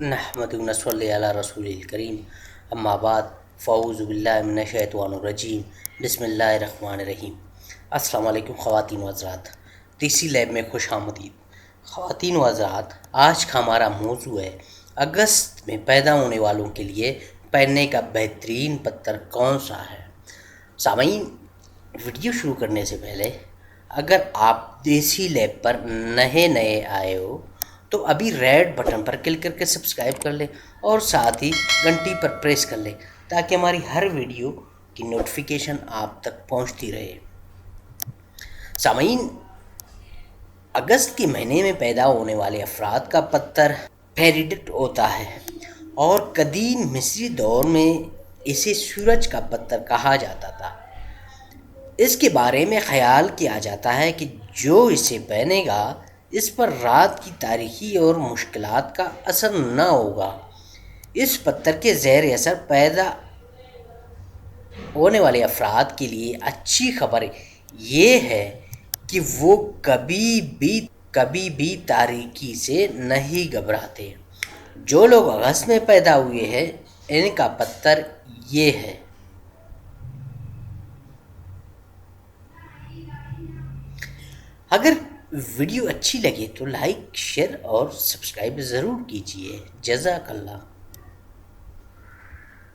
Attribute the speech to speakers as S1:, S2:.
S1: نحمد نصلی علی رسول الکریم اما بعد فاعوذ باللہ من الشیطان الرجیم بسم اللہ الرحمن الرحیم۔ السلام علیکم خواتین و حضرات، دیسی لیب میں خوش آمدید۔ خواتین و حضرات، آج کا ہمارا موضوع ہے اگست میں پیدا ہونے والوں کے لیے پہننے کا بہترین پتر کون سا ہے۔ سامعین، ویڈیو شروع کرنے سے پہلے اگر آپ دیسی لیب پر نئے آئے ہو تو ابھی ریڈ بٹن پر کلک کر کے سبسکرائب کر لیں اور ساتھ ہی گھنٹی پر پریس کر لیں تاکہ ہماری ہر ویڈیو کی نوٹیفیکیشن آپ تک پہنچتی رہے۔ سامعین، اگست کے مہینے میں پیدا ہونے والے افراد کا پتر پیریڈٹ ہوتا ہے اور قدیم مصری دور میں اسے سورج کا پتر کہا جاتا تھا۔ اس کے بارے میں خیال کیا جاتا ہے کہ جو اسے پہنے گا اس پر رات کی تاریکی اور مشکلات کا اثر نہ ہوگا۔ اس پتر کے زیر اثر پیدا ہونے والے افراد کے لیے اچھی خبر یہ ہے کہ وہ کبھی بھی تاریکی سے نہیں گھبراتے۔ جو لوگ اگست میں پیدا ہوئے ہیں ان کا پتر یہ ہے۔ اگر ویڈیو اچھی لگے تو لائک، شیئر اور سبسکرائب ضرور کیجیے۔ جزاک اللہ۔